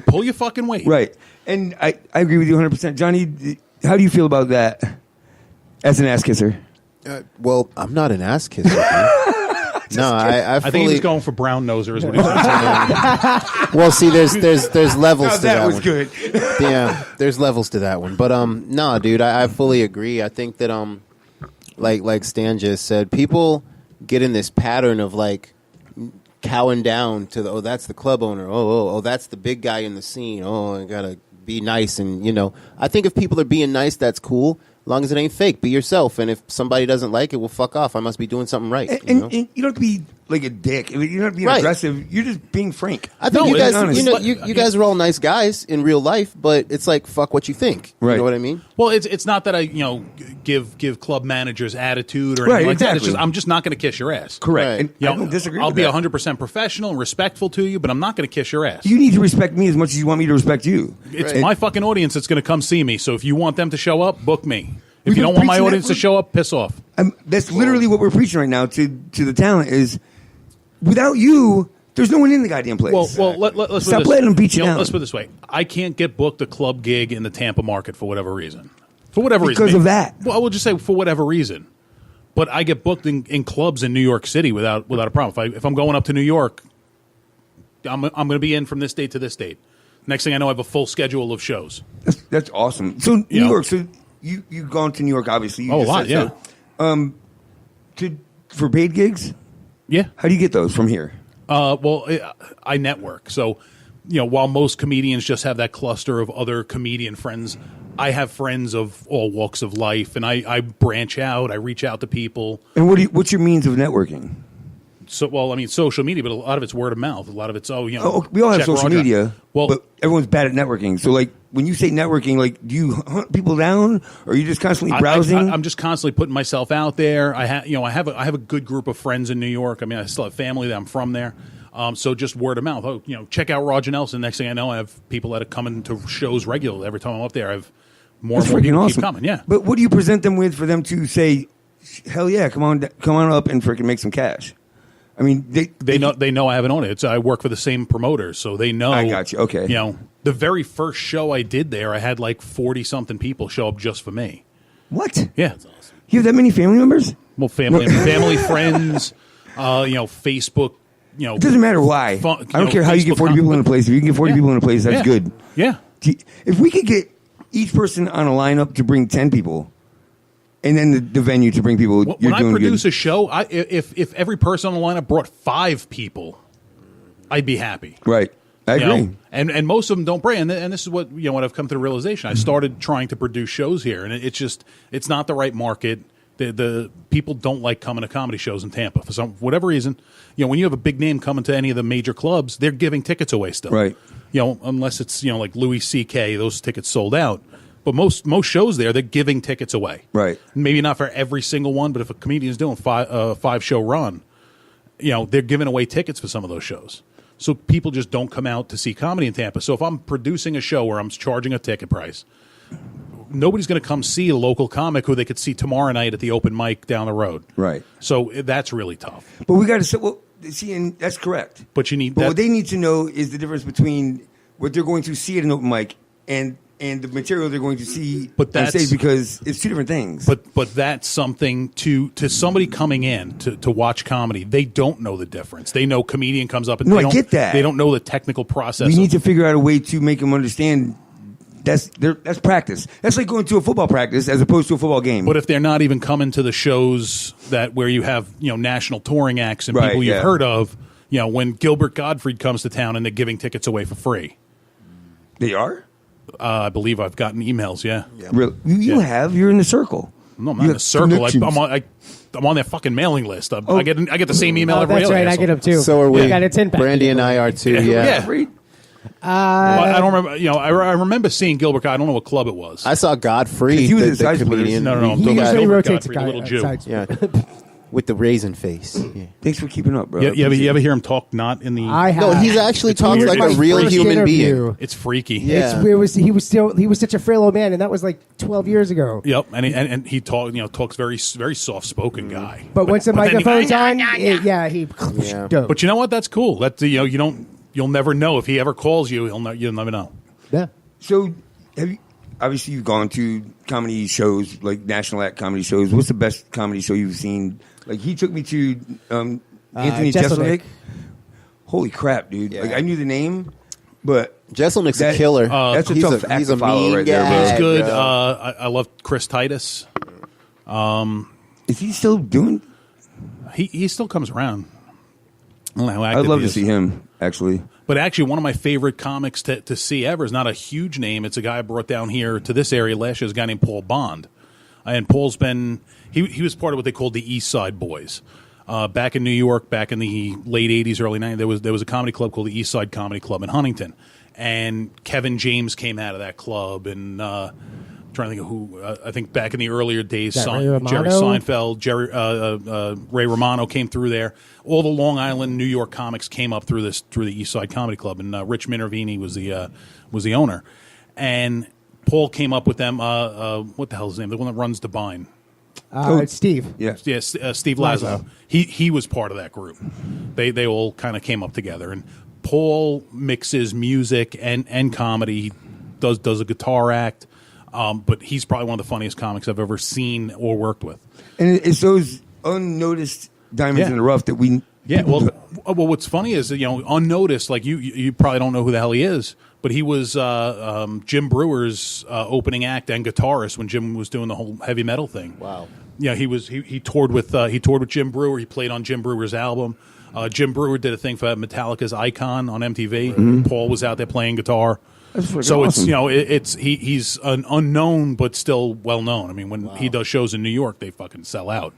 Pull your fucking weight. Right. And I agree with you 100%. Johnny, how do you feel about that as an ass kisser? Well, I'm not an ass kisser. No, I think he was going for brown noser is what he was saying. Well, see, there's levels to that. That was one. good. Yeah, there's levels to that one. But no, dude, I fully agree. I think that like Stan just said, people get in this pattern of like cowing down to the that's the club owner. Oh, that's the big guy in the scene. Oh, I gotta be nice, and I think if people are being nice, that's cool. As long as it ain't fake, be yourself. And if somebody doesn't like it, well, fuck off. I must be doing something right. And you don't have to be like a dick. You don't have to be aggressive. You're just being frank. I think you guys, you guys are all nice guys in real life, but it's like fuck what you think. Right. You know what I mean? Well, it's not that I give club managers attitude or anything like that. It's just I'm just not going to kiss your ass. Correct. Right. And I don't disagree. I'll with be that. 100% professional and respectful to you, but I'm not going to kiss your ass. You need to respect me as much as you want me to respect you. It's my fucking audience that's going to come see me. So if you want them to show up, book me. If you don't want my audience to show up, piss off. That's literally what we're preaching right now to the talent is, without you, there's no one in the goddamn place. Well, let's stop letting them beat you down. Let's put it this way: I can't get booked a club gig in the Tampa market for whatever reason. For whatever reason, because of that. Well, I will just say for whatever reason. But I get booked in clubs in New York City without a problem. If I'm going up to New York, I'm going to be in from this date to this date. Next thing I know, I have a full schedule of shows. That's awesome. So New York. So you've gone to New York, obviously. A lot, yeah. So. For paid gigs? Yeah. How do you get those from here? Well, I network. So, while most comedians just have that cluster of other comedian friends, I have friends of all walks of life, and I branch out. I reach out to people. And what's your means of networking? So, well, I mean, social media, but a lot of it's word of mouth. A lot of it's, we all have social media, well, but everyone's bad at networking. So, like, when you say networking, like, do you hunt people down, or are you just constantly browsing? I'm just constantly putting myself out there. I have a good group of friends in New York. I mean, I still have family that I'm from there. So just word of mouth. Oh, check out Roger Nelson. Next thing I know, I have people that are coming to shows regularly. Every time I'm up there, I have more and more people keep coming. Yeah. But what do you present them with for them to say, hell yeah, come on up and freaking make some cash? I mean, they know I have an audience. I work for the same promoters, so they know. I got you. Okay. The very first show I did there, I had like 40-something people show up just for me. What? Yeah, that's awesome. You have that many family members? Well, family, friends, Facebook. It doesn't matter why. I don't care how you get 40 people in a place. If you can get 40 people in a place, that's good. Yeah. If we could get each person on a lineup to bring 10 people. And then the venue to bring people. When I produce a show, if every person on the lineup brought 5 people, I'd be happy. Right, I agree. And most of them don't bring. And this is what I've come to the realization. I started trying to produce shows here, and it's not the right market. The people don't like coming to comedy shows in Tampa for whatever reason. When you have a big name coming to any of the major clubs, they're giving tickets away still. Right. Unless it's like Louis C.K., those tickets sold out. But most shows there, they're giving tickets away. Right. Maybe not for every single one, but if a comedian's doing a 5-show run, they're giving away tickets for some of those shows. So people just don't come out to see comedy in Tampa. So if I'm producing a show where I'm charging a ticket price, nobody's going to come see a local comic who they could see tomorrow night at the open mic down the road. Right. So that's really tough. But we got to say, see, and that's correct. But what they need to know is the difference between what they're going to see at an open mic and the material they're going to see on stage, because it's two different things. But that's something to somebody coming in to watch comedy. They don't know the difference. They know comedian comes up and I get that. They don't know the technical process. We need to figure out a way to make them understand that's practice. That's like going to a football practice as opposed to a football game. But if they're not even coming to the shows where you have national touring acts and people you've heard of, when Gilbert Gottfried comes to town and they're giving tickets away for free. They are? I believe I've gotten emails, yeah. Really? You have? You're in the circle. No, I'm not in the circle. I'm on their fucking mailing list. I get the same email every That's right, asshole. I get them too. So are we. I got a 10-pack. Brandy and I are too, yeah. I don't remember. I remember seeing Gilbert. I don't know what club it was. I saw Godfrey, he was the inside comedian. No. I'm He talking about usually Gilbert rotates Gottfried, the little Jew. Yeah. With the raisin face. Yeah. Thanks for keeping up, bro. You ever hear him talk not in the... I have. No, he's actually talks like a real human being. It's freaky. Yeah. He was such a frail old man, and that was like 12 years ago. Yep, and he talks very very soft spoken guy. But once the microphone's on, he Yeah. goes. But you know what? That's cool. That you don't. you'll never know if he ever calls you. You'll never know. Yeah. So, obviously you've gone to comedy shows, like national act comedy shows. What's the best comedy show you've seen? Like, he took me to Anthony Jeselnik. Holy crap, dude! Yeah. Like, I knew the name, but Jeselnik's a killer. That's a tough act to follow right there, bro. He's good. bro. I love Chris Titus. Is he still doing? He still comes around. I don't know how I'd active love he to is. see him, actually. But actually, one of my favorite comics to see ever is not a huge name. It's a guy I brought down here to this area last year. It's a guy named Paul Bond. And Paul's been he was part of what they called the East Side Boys. Back in New York, back in the late 80s, early 90s, there was a comedy club called the East Side Comedy Club in Huntington. And Kevin James came out of that club. And I'm trying to think of who. I think back in the earlier days, Ray Jerry Romano? Seinfeld, Ray Romano came through there. All the Long Island, New York comics came up through the East Side Comedy Club. And Rich Minervini was the owner. And Paul came up with them. What the hell's his name? The one that runs Divine. It's Steve. Yeah. Yes, Steve Lazo. He was part of that group. They all kind of came up together. And Paul mixes music and comedy. He does a guitar act. But he's probably one of the funniest comics I've ever seen or worked with. And it's those unnoticed diamonds in the rough that we. Yeah. Well, what's funny is unnoticed. Like you probably don't know who the hell he is. But he was Jim Brewer's opening act and guitarist when Jim was doing the whole heavy metal thing. Wow. Yeah, he toured with Jim Brewer. He played on Jim Brewer's album. Jim Brewer did a thing for Metallica's Icon on MTV. Mm-hmm. Paul was out there playing guitar. So awesome. it's he's an unknown but still well known. I mean, when he does shows in New York, they fucking sell out.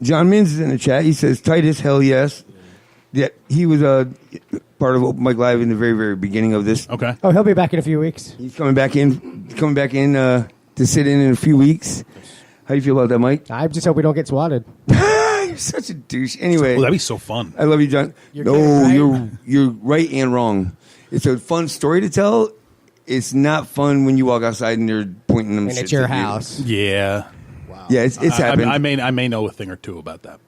John Mins is in the chat. He says Titus, hell yes. Yeah, he was part of Open Mic Live in the very, very beginning of this. Okay. Oh, he'll be back in a few weeks. He's coming back in to sit in a few weeks. How do you feel about that, Mike? I just hope we don't get swatted. You're such a douche. Anyway, That'd be so fun. I love you, John. You're kidding, right? You're right and wrong. It's a fun story to tell. It's not fun when you walk outside and they're pointing them. And shit it's your at you. house. Yeah. Wow. Yeah, it's happened. I may know a thing or two about that.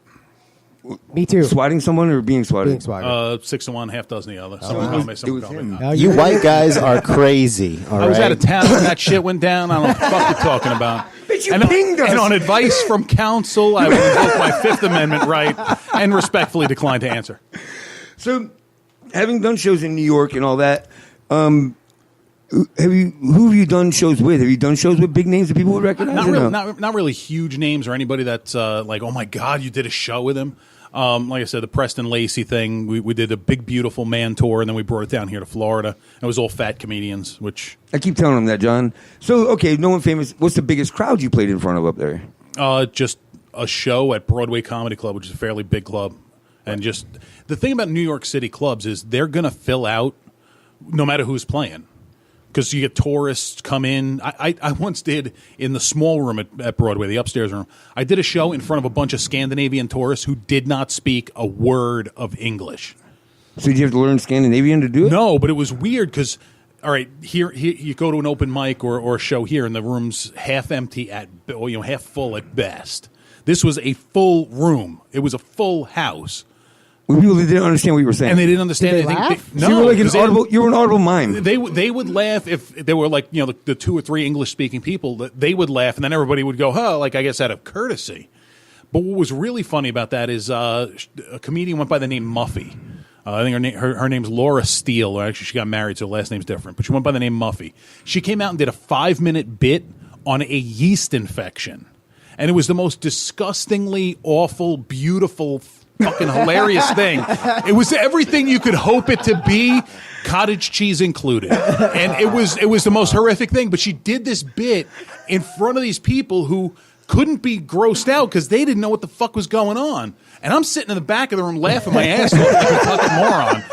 Me too. Swatting someone or being swatted? Being swatted. 6 of one, half dozen the other. It Someone called me. was Someone called me. him. No, You white guys are crazy. All I was right? out of town when that shit went down. I don't know what the fuck you're talking about. But you pinged us. And on advice from counsel, I would invoke my Fifth Amendment right and respectfully decline to answer. So, having done shows in New York and all that, who have you done shows with? Have you done shows with big names that people would recognize? Not really huge names or anybody that's like, oh my God, you did a show with him. Like I said, the Preston Lacey thing, we did a Big Beautiful Man tour, and then we brought it down here to Florida. It was all fat comedians, which... I keep telling them that, John. So, okay, no one famous. What's the biggest crowd you played in front of up there? Just a show at Broadway Comedy Club, which is a fairly big club. And just... The thing about New York City clubs is they're going to fill out no matter who's playing. Because you get tourists come in. I once did in the small room at Broadway, the upstairs room. I did a show in front of a bunch of Scandinavian tourists who did not speak a word of English. So did you have to learn Scandinavian to do it? No, but it was weird because, all right, here you go to an open mic or a show here, and the room's half empty half full at best. This was a full room. It was a full house. When people didn't understand what you were saying. And they didn't understand Did they anything. laugh? No, So you were like an 'cause they- audible. You were an audible mime. They would laugh if they were like the 2 or 3 English speaking people. They would laugh, and then everybody would go, "Huh?" Like I guess out of courtesy. But what was really funny about that is a comedian went by the name Muffy. I think her name's Laura Steele. Or actually, she got married, so her last name's different. But she went by the name Muffy. She came out and did a 5-minute bit on a yeast infection, and it was the most disgustingly awful, beautiful, fucking hilarious thing. It was everything you could hope it to be, cottage cheese included. And it was the most horrific thing. But she did this bit in front of these people who couldn't be grossed out because they didn't know what the fuck was going on. And I'm sitting in the back of the room laughing my ass off like a fucking moron.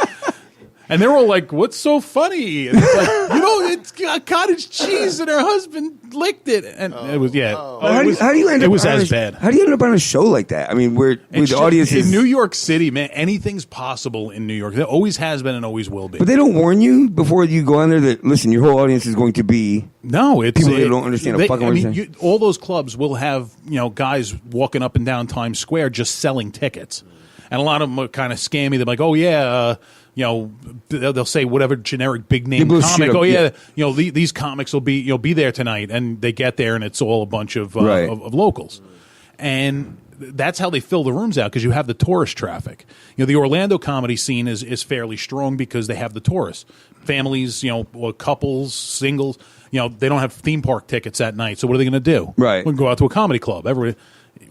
And they're all like, "What's so funny?" And it's like, it's got cottage cheese, and her husband licked it, and it was How do you end up? It was on as bad. How do you end up on a show like that? I mean, where the audience is in New York City, man. Anything's possible in New York. There always has been and always will be. But they don't warn you before you go on there that listen, your whole audience is going to be No, it's people that don't understand a fucking word. all those clubs will have guys walking up and down Times Square just selling tickets, and a lot of them are kind of scammy. They're like, "Oh yeah, they'll say whatever generic big name blow shit comic. up, Oh yeah. these comics will be there tonight, and they get there and it's all a bunch of Right. of locals, and that's how they fill the rooms out because you have the tourist traffic. The Orlando comedy scene is fairly strong because they have the tourists, families, or couples, singles. They don't have theme park tickets that night, so what are they going to do? Right. We can go out to a comedy club.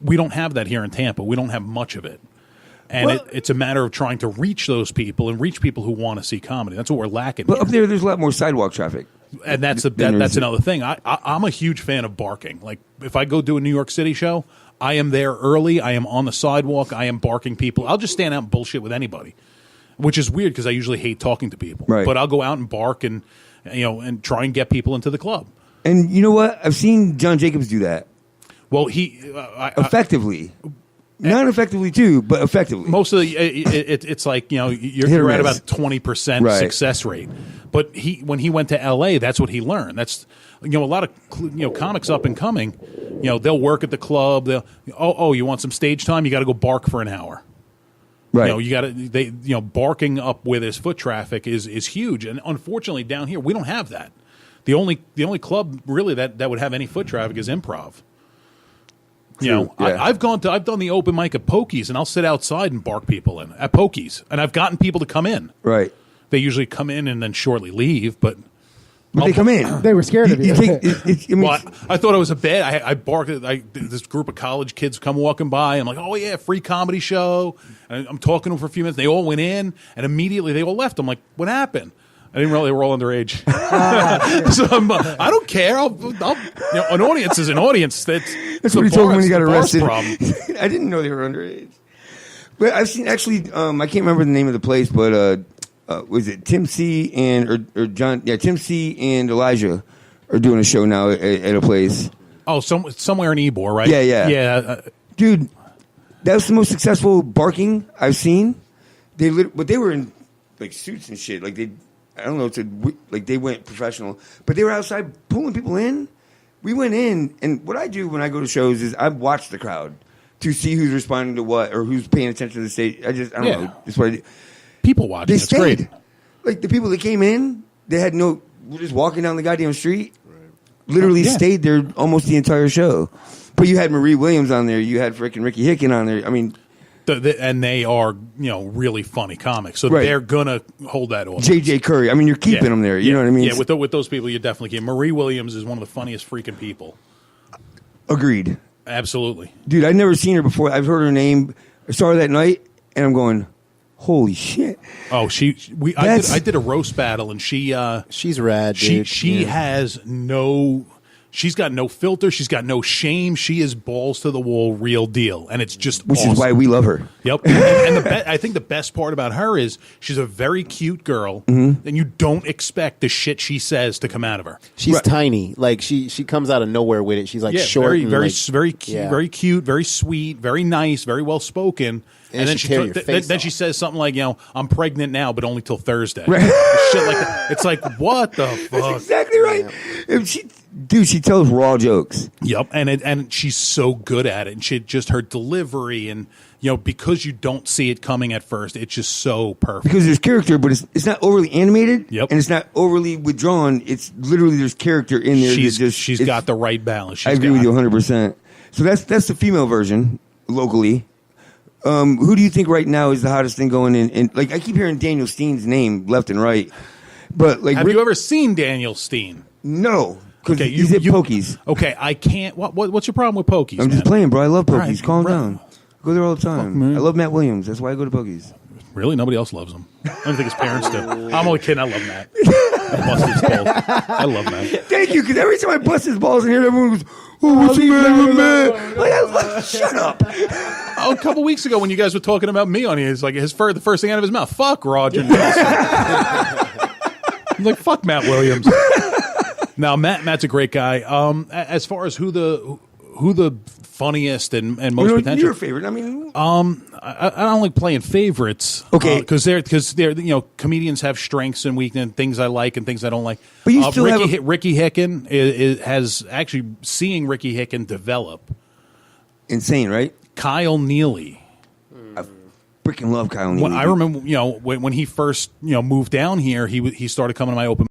We don't have that here in Tampa. We don't have much of it. And it's a matter of trying to reach those people and reach people who want to see comedy. That's what we're lacking. But up there's a lot more sidewalk traffic. And that's another thing. I'm a huge fan of barking. Like, if I go do a New York City show, I am there early. I am on the sidewalk. I am barking people. I'll just stand out and bullshit with anybody, which is weird because I usually hate talking to people. Right. But I'll go out and bark and try and get people into the club. And you know what? I've seen John Jacobs do that. Well, Effectively. Not effectively, too, but effectively. most of the it's like you're at about 20% Right. success rate. But when he went to L.A., that's what he learned. That's a lot of comics up and coming. They'll work at the club. They'll you want some stage time? You got to go bark for an hour. Right. You got to barking up where there's foot traffic is huge, and unfortunately down here we don't have that. The only club really that would have any foot traffic is Improv. True, yeah. I've done the open mic at Pokey's, and I'll sit outside and bark people in at Pokey's, and I've gotten people to come in. Right. They usually come in and then shortly leave, but They come in. They were scared of you. I thought it was a bad. I barked at this group of college kids come walking by. I'm like, oh yeah, free comedy show. And I'm talking to them for a few minutes. They all went in, and immediately they all left. I'm like, what happened? I didn't realize they were all underage. So I don't care. An audience is an audience. That's what he told me when he got arrested. Problem. I didn't know they were underage. But I've seen actually. I can't remember the name of the place, but was it Tim C and or John? Yeah, Tim C and Elijah are doing a show now at a place. Oh, somewhere in Ybor, right? Yeah. Dude, that was the most successful barking I've seen. But they were in like suits and shit. Like I don't know, like they went professional, but they were outside pulling people in. We went in, and what I do when I go to shows is I watch the crowd to see who's responding to what or who's paying attention to the stage. I don't know. That's what I do. People watching. They It's stayed. great. Like the people that came in, were just walking down the goddamn street. Literally stayed there almost the entire show. But you had Marie Williams on there. You had freaking Ricky Hicken on there. I mean, and they are really funny comics, so Right. they're gonna hold that audience. J.J. Curry. I mean, you're keeping them there. You know what I mean? Yeah, with those people, you definitely can. Marie Williams is one of the funniest freaking people. Agreed. Absolutely. Dude, I'd never seen her before. I've heard her name. I saw her that night, and I'm going, holy shit. Oh, I did a roast battle, and She's rad, dude. She has no. She's got no filter. She's got no shame. She is balls to the wall, real deal, and it's just Which awesome. is why we love her. Yep. And I think the best part about her is she's a very cute girl, and you don't expect the shit she says to come out of her. She's tiny. Like she comes out of nowhere with it. She's like short, very, and very, like, very cute, very cute, very sweet, very nice, very well spoken. And then she'll tear your face then she off. says something like, I'm pregnant now, but only till Thursday. Right. Shit like that. It's like, what the fuck? That's exactly right. If she tells raw jokes. Yep, and she's so good at it, and just her delivery, and because you don't see it coming at first, it's just so perfect. Because there's character, but it's not overly animated. Yep. And it's not overly withdrawn. It's literally there's character in there. She's got the right balance. I agree with you 100%. So that's the female version locally. Who do you think right now is the hottest thing going in? And like I keep hearing Daniel Steen's name left and right, but like Have you ever seen Daniel Steen? No, because Okay, he's at Pokies. Okay, I can't. What's your problem with Pokies? I'm just man? playing, bro. I love Pokies. Right, Calm right. down. I go there all the time. man. I love Matt Williams. That's why I go to Pokies. Really? Nobody else loves him. I don't think his parents do. I'm only kidding. I love Matt. I bust his balls. I love Matt. Thank you, because every time I bust his balls in here, everyone goes, "Oh, what's the matter with Matt?" Like, shut up. A couple weeks ago when you guys were talking about me on here, it's like the first thing out of his mouth, fuck Roger Nelson. I'm like, fuck Matt Williams. Now, Matt's a great guy. As far as who the funniest and most potential, Your favorite? I mean, I don't like playing favorites. Okay. Because they're comedians have strengths and weaknesses, things I like and things I don't like. But you still have Ricky Hicken has actually seeing Ricky Hicken develop. insane, right? Kyle Neely. freaking love Kyle Neely. I remember, when he first, moved down here, he started coming to my open